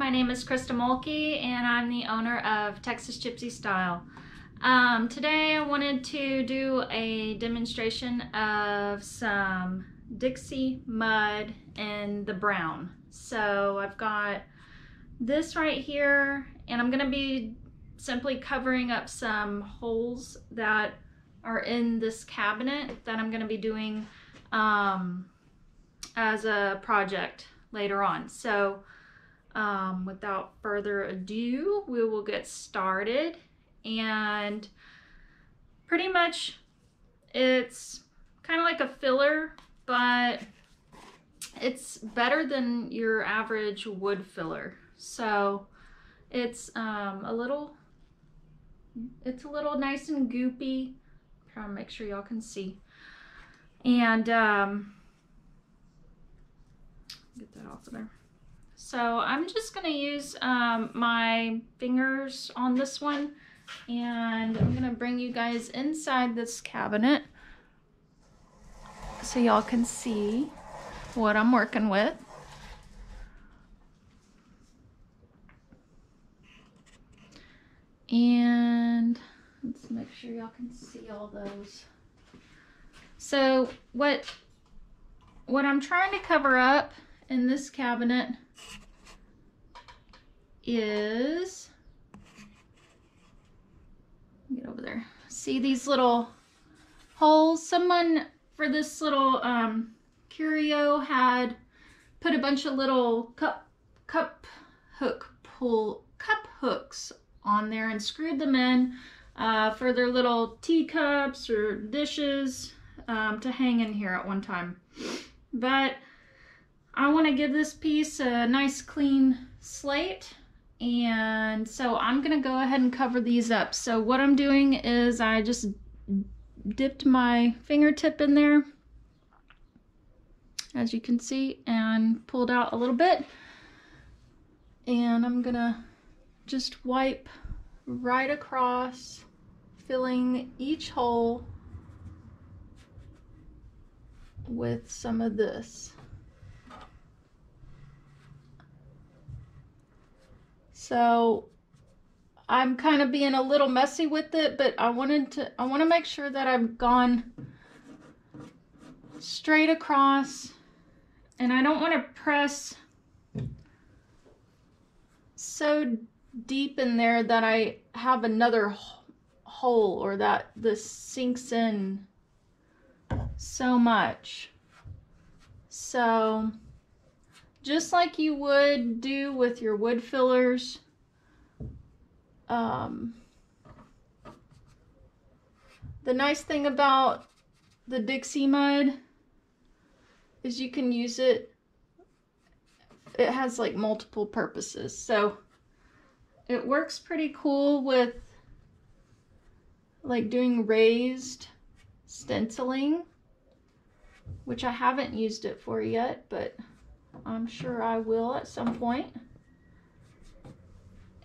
my name is Krista and I'm the owner of Texas Gypsy Style. Today I wanted to do a demonstration of some Dixie mud in the brown. So I've got this right here, and I'm going to be simply covering up some holes that are in this cabinet that I'm going to be doing as a project later on. So without further ado, we will get started. And pretty much it's kind of like a filler, but it's better than your average wood filler. So it's a little nice and goopy. Trying to make sure y'all can see. And get that off of there. So I'm just gonna use my fingers on this one, and I'm gonna bring you guys inside this cabinet so y'all can see what I'm working with. And let's make sure y'all can see all those. So what I'm trying to cover up in this cabinet is, get over there, see these little holes? Someone for this little curio had put a bunch of little cup hooks on there and screwed them in for their little teacups or dishes to hang in here at one time. But I want to give this piece a nice clean slate, and so I'm gonna go ahead and cover these up. So what I'm doing is I just dipped my fingertip in there, as you can see, and pulled out a little bit, and I'm gonna just wipe right across, filling each hole with some of this. So I'm kind of being a little messy with it, but I want to make sure that I've gone straight across, and I don't want to press so deep in there that I have another hole, or that this sinks in so much. So just like you would do with your wood fillers, the nice thing about the Dixie mud is you can use it. It has like multiple purposes. So it works pretty cool with like doing raised stenciling, which I haven't used it for yet, but I'm sure I will at some point.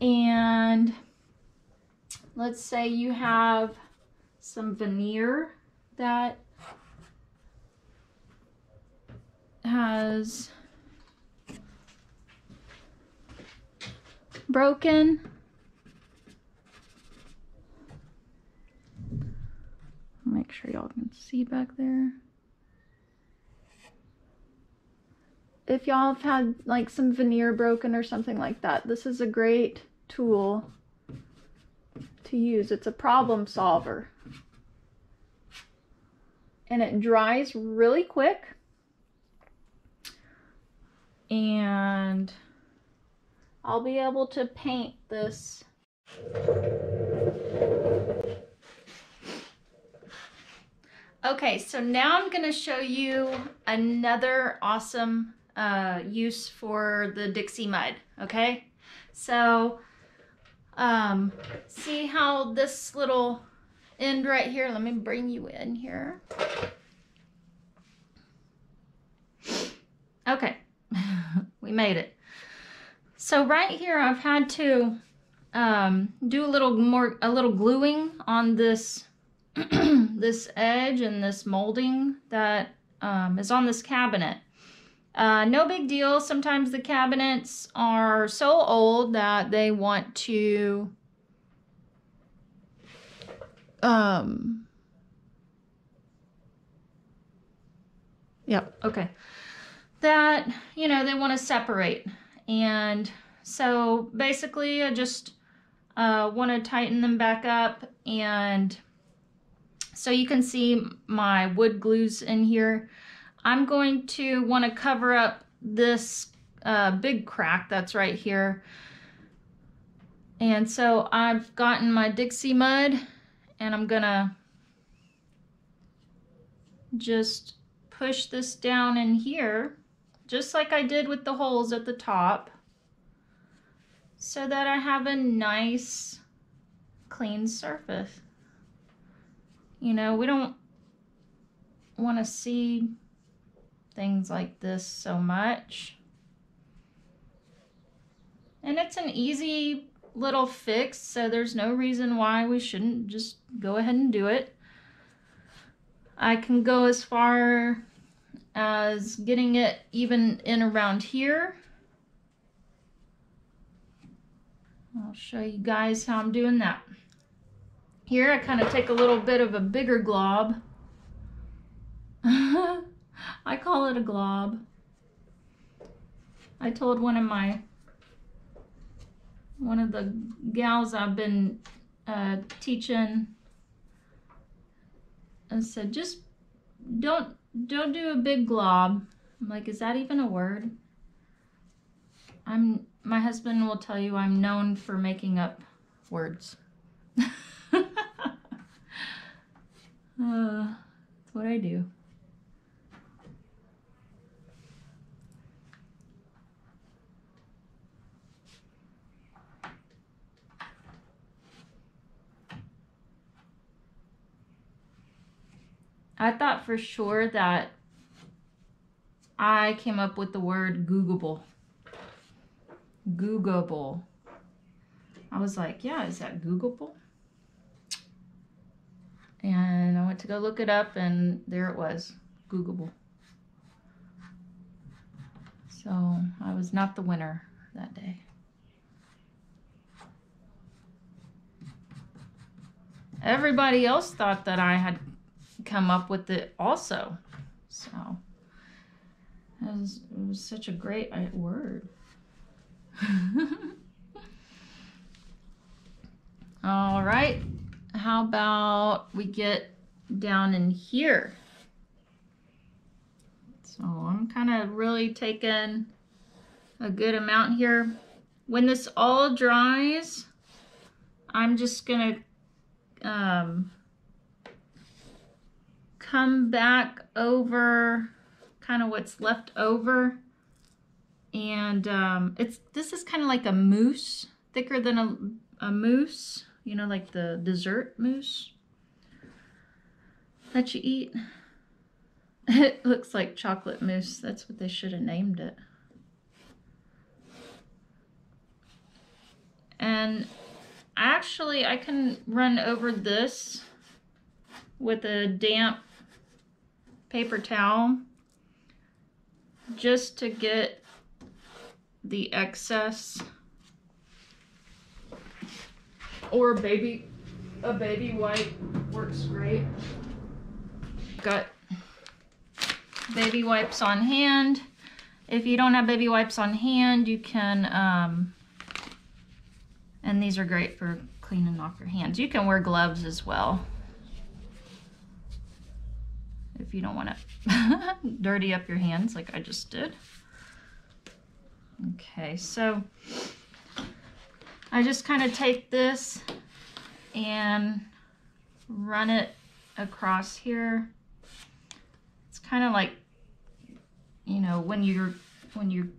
And let's say you have some veneer that has broken. Make sure y'all can see back there. If y'all have had like some veneer broken or something like that, this is a great tool to use. It's a problem solver, and it dries really quick, and I'll be able to paint this. Okay, so now I'm going to show you another awesome use for the Dixie mud. Okay, so see how this little end right here, let me bring you in here. Okay, we made it. So right here I've had to do a little gluing on this this edge and this molding that is on this cabinet. No big deal. Sometimes the cabinets are so old that they want to okay. That, you know, they want to separate. And so basically I just want to tighten them back up. And so you can see my wood glues in here. I'm going to want to cover up this big crack that's right here. And so I've gotten my Dixie mud and I'm gonna just push this down in here, just like I did with the holes at the top, so that I have a nice clean surface. You know, we don't want to see things like this so much. And it's an easy little fix, so there's no reason why we shouldn't just go ahead and do it. I can go as far as getting it even in around here. I'll show you guys how I'm doing that. Here I kind of take a little bit of a bigger glob. I call it a glob. I told one of the gals I've been teaching, I said, just don't do a big glob. I'm like, is that even a word? My husband will tell you I'm known for making up words. That's what I do. I thought for sure that I came up with the word Googleable. Googleable. I was like, yeah, is that Googleable? And I went to go look it up and there it was, Googleable. So I was not the winner that day. Everybody else thought that I had come up with it also. So it was such a great word. All right, how about we get down in here? So I'm kind of really taking a good amount here. When this all dries, I'm just gonna come back over kind of what's left over, and this is kind of like a mousse, thicker than a mousse, you know, like the dessert mousse that you eat. It looks like chocolate mousse. That's what they should have named it. And actually I can run over this with a damp paper towel just to get the excess, or a baby wipe works great. Got baby wipes on hand. If you don't have baby wipes on hand, you can and these are great for cleaning off your hands. You can wear gloves as well if you don't want to dirty up your hands like I just did. Okay, so I just kind of take this and run it across here. It's kind of like, you know, when you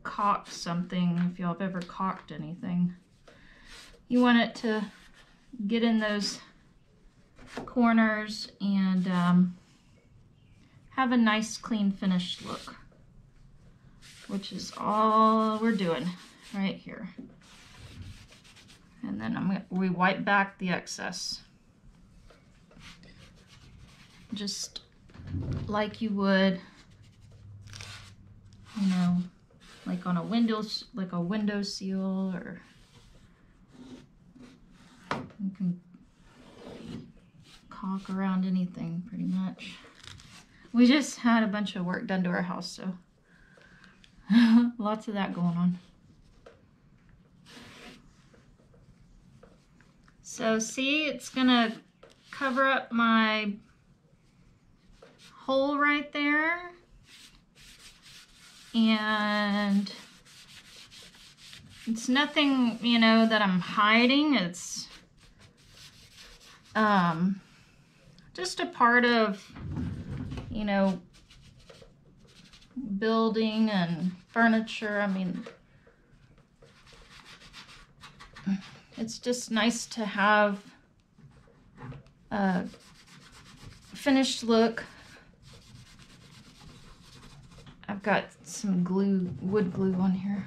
caulk something, if y'all have ever caulked anything, you want it to get in those corners and have a nice clean finished look, which is all we're doing right here. And then we wipe back the excess, just like you would you know, like on a window seal, or you can caulk around anything pretty much. We just had a bunch of work done to our house, so lots of that going on. So see, it's gonna cover up my hole right there, and it's nothing, you know, that I'm hiding. It's just a part of, you know, building and furniture. I mean, it's just nice to have a finished look. I've got some glue, wood glue on here.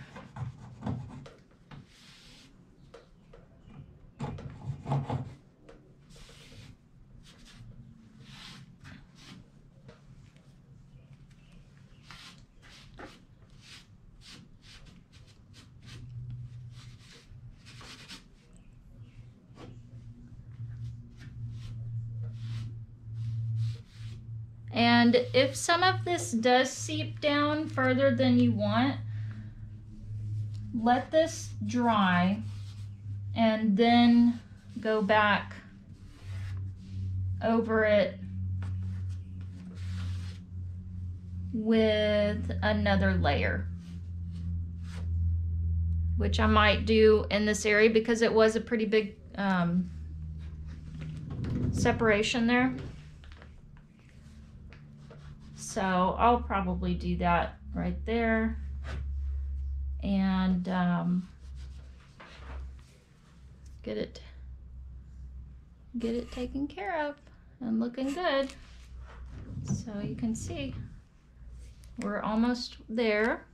And if some of this does seep down further than you want, let this dry and then go back over it with another layer, which I might do in this area because it was a pretty big separation there. So I'll probably do that right there, and get it taken care of and looking good. So you can see we're almost there.